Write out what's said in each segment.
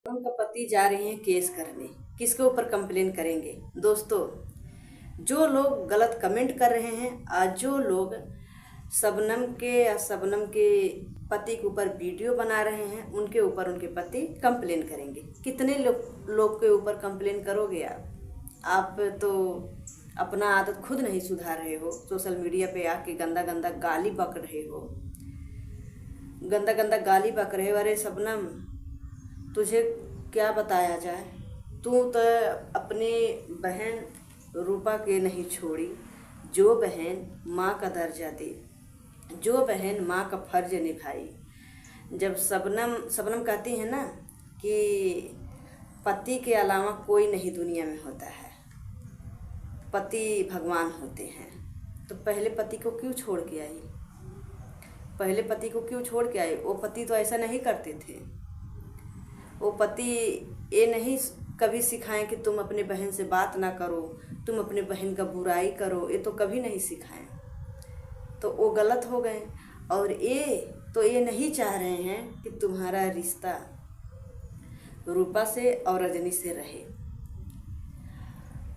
उनका पति जा रहे हैं केस करने, किसके ऊपर कंप्लेन करेंगे। दोस्तों, जो लोग गलत कमेंट कर रहे हैं, आज जो लोग शबनम के या शबनम के पति के ऊपर वीडियो बना रहे हैं, उनके ऊपर उनके पति कंप्लेन करेंगे। कितने लोग के ऊपर कंप्लेन करोगे आप तो अपना आदत खुद नहीं सुधार रहे हो। सोशल मीडिया पे आके गंदा गंदा गाली बक रहे हो, गंदा गंदा गाली बक रहे हो। अरे शबनम, तुझे क्या बताया जाए, तू तो अपनी बहन रूपा के नहीं छोड़ी, जो बहन माँ का दर्जा दे, जो बहन माँ का फर्ज निभाई। जब शबनम कहती है ना कि पति के अलावा कोई नहीं दुनिया में होता है, पति भगवान होते हैं, तो पहले पति को क्यों छोड़ के आई? पहले पति को क्यों छोड़ के आई? वो पति तो ऐसा नहीं करते थे। वो पति ये नहीं कभी सिखाएं कि तुम अपने बहन से बात ना करो, तुम अपने बहन का बुराई करो, ये तो कभी नहीं सिखाएं। तो वो गलत हो गए। और ये नहीं चाह रहे हैं कि तुम्हारा रिश्ता रूपा से और रजनी से रहे।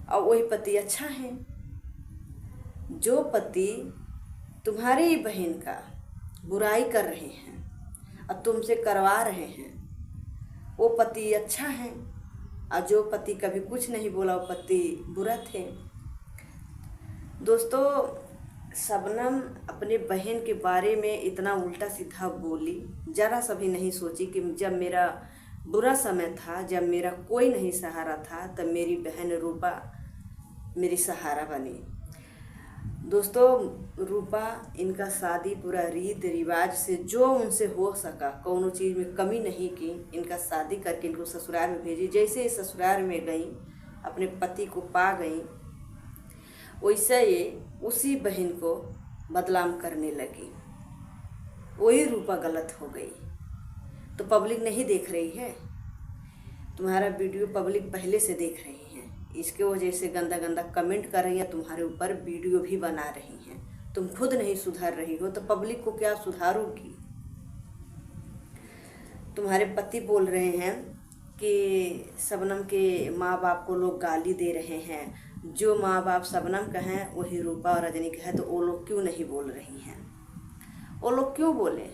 और वही पति अच्छा है। जो पति तुम्हारी ही बहन का बुराई कर रहे हैं और तुमसे करवा रहे हैं, वो पति अच्छा है। और जो पति कभी कुछ नहीं बोला, वो पति बुरा थे। दोस्तों, शबनम अपने बहन के बारे में इतना उल्टा सीधा बोली, जरा सा भी नहीं सोची कि जब मेरा बुरा समय था, जब मेरा कोई नहीं सहारा था, तब मेरी बहन रूपा मेरी सहारा बनी। दोस्तों, रूपा इनका शादी पूरा रीत रिवाज से जो उनसे हो सका, कौनो चीज़ में कमी नहीं की, इनका शादी करके इनको ससुराल में भेजी। जैसे ससुराल में गई, अपने पति को पा गई, वैसे ये उसी बहन को बदनाम करने लगी। वही रूपा गलत हो गई। तो पब्लिक नहीं देख रही है, तुम्हारा वीडियो पब्लिक पहले से देख रही है, इसके वजह से गंदा गंदा कमेंट कर रही है, तुम्हारे ऊपर वीडियो भी बना रही हैं। तुम खुद नहीं सुधार रही हो तो पब्लिक को क्या सुधारोगी? तुम्हारे पति बोल रहे हैं कि शबनम के माँ बाप को लोग गाली दे रहे हैं। जो माँ बाप शबनम का हैं वही रूपा और रजनी का है, तो वो लोग क्यों नहीं बोल रही हैं? वो लोग क्यों बोले?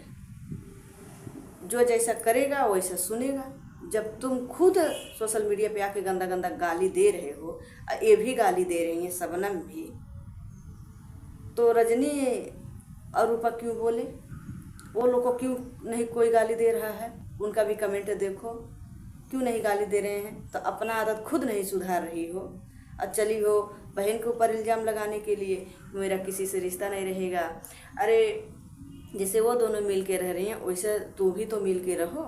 जो जैसा करेगा वैसा सुनेगा। जब तुम खुद सोशल मीडिया पे आके गंदा गंदा गाली दे रहे हो, ये भी गाली दे रही हैं, शबनम भी, तो रजनी और रूपा क्यों बोले? वो लोग को क्यों नहीं कोई गाली दे रहा है? उनका भी कमेंट देखो, क्यों नहीं गाली दे रहे हैं? तो अपना आदत खुद नहीं सुधार रही हो और चली हो बहन के ऊपर इल्ज़ाम लगाने के लिए, मेरा किसी से रिश्ता नहीं रहेगा। अरे जैसे वो दोनों मिल के रह रही हैं, वैसे तू भी तो मिल के रहो।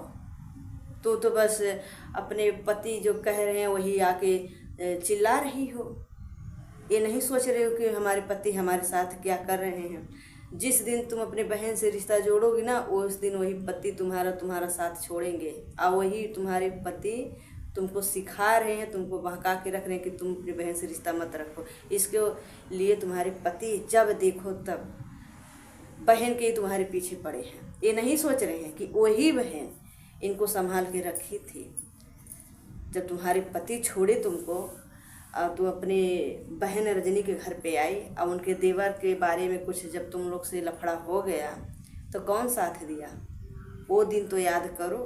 तो बस अपने पति जो कह रहे हैं वही आके चिल्ला रही हो। ये नहीं सोच रहे हो कि हमारे पति हमारे साथ क्या कर रहे हैं। जिस दिन तुम अपने बहन से रिश्ता जोड़ोगी ना, उस दिन वही पति तुम्हारा साथ छोड़ेंगे। और वही तुम्हारे पति तुमको सिखा रहे हैं, तुमको बहका के रख रहे हैं कि तुम अपनी बहन से रिश्ता मत रखो। इसके लिए तुम्हारे पति जब देखो तब बहन के ही तुम्हारे पीछे पड़े हैं। ये नहीं सोच रहे हैं कि वही बहन इनको संभाल के रखी थी। जब तुम्हारे पति छोड़े तुमको और तुम अपने बहन रजनी के घर पे आई और उनके देवर के बारे में कुछ जब तुम लोग से लफड़ा हो गया, तो कौन साथ दिया? वो दिन तो याद करो।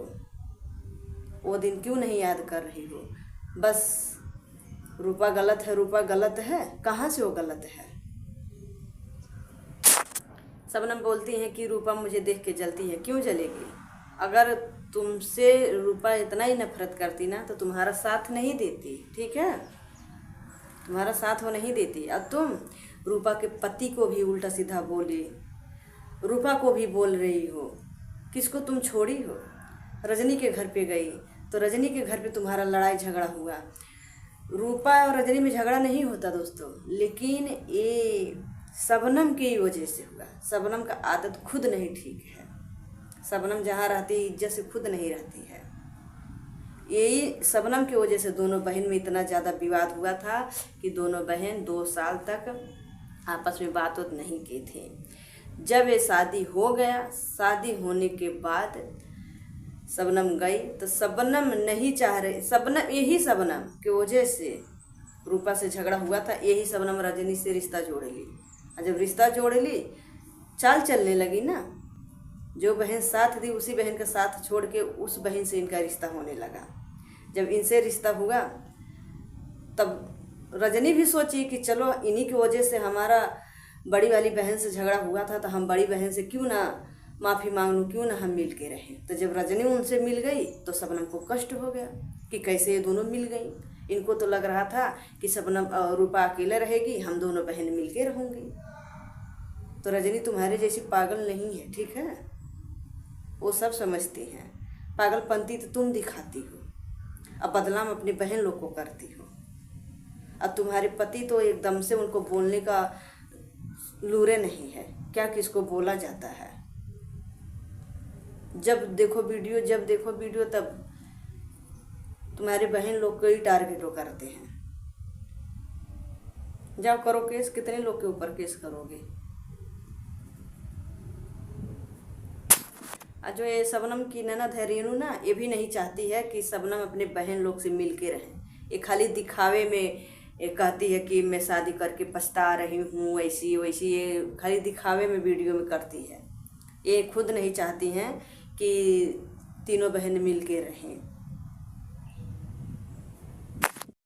वो दिन क्यों नहीं याद कर रही हो? बस रूपा गलत है, रूपा गलत है। कहाँ से वो गलत है? शबनम बोलती हैं कि रूपा मुझे देख के जलती है। क्यों जलेगी? अगर तुमसे रूपा इतना ही नफरत करती ना, तो तुम्हारा साथ नहीं देती। ठीक है, तुम्हारा साथ वो नहीं देती। अब तुम रूपा के पति को भी उल्टा सीधा बोली, रूपा को भी बोल रही हो। किसको तुम छोड़ी हो? रजनी के घर पे गई तो रजनी के घर पे तुम्हारा लड़ाई झगड़ा हुआ। रूपा और रजनी में झगड़ा नहीं होता दोस्तों, लेकिन ये शबनम की वजह से हुआ। शबनम का आदत खुद नहीं ठीक है। शबनम जहाँ रहती है इज्जत से खुद नहीं रहती है। यही शबनम की वजह से दोनों बहन में इतना ज़्यादा विवाद हुआ था कि दोनों बहन 2 साल तक आपस में बात नहीं की थी। जब ये शादी हो गया, शादी होने के बाद शबनम गई तो शबनम नहीं चाह रही, शबनम यही शबनम की वजह से रूपा से झगड़ा हुआ था, यही शबनम रजनी से रिश्ता जोड़ ली। और जब रिश्ता जोड़ ली, चाल चलने लगी ना, जो बहन साथ दी उसी बहन का साथ छोड़ के उस बहन से इनका रिश्ता होने लगा। जब इनसे रिश्ता हुआ तब रजनी भी सोची कि चलो इन्हीं की वजह से हमारा बड़ी वाली बहन से झगड़ा हुआ था, तो हम बड़ी बहन से क्यों ना माफ़ी मांग लूँ, क्यों ना हम मिल के रहें। तो जब रजनी उनसे मिल गई तो शबनम को कष्ट हो गया कि कैसे ये दोनों मिल गई। इनको तो लग रहा था कि शबनम रूपा अकेले रहेगी, हम दोनों बहन मिल के रहूँगी। तो रजनी तुम्हारे जैसी पागल नहीं है, ठीक है, वो सब समझती हैं। पागलपंती तो तुम दिखाती हो, अब बदनाम अपनी बहन लोग को करती हो। अब तुम्हारे पति तो एकदम से उनको बोलने का लूरे नहीं है, क्या किसको बोला जाता है। जब देखो वीडियो तब तुम्हारे बहन लोग को ही टारगेट करते हैं। जाओ करो केस, कितने लोग के ऊपर केस करोगे। जो ये शबनम की ननद है रेनू ना, ये भी नहीं चाहती है कि शबनम अपने बहन लोग से मिल के रहें। ये खाली दिखावे में ये कहती है कि मैं शादी करके पछता रही हूँ, ऐसी वैसी, ये खाली दिखावे में वीडियो में करती है। ये खुद नहीं चाहती हैं कि तीनों बहन मिल के रहें।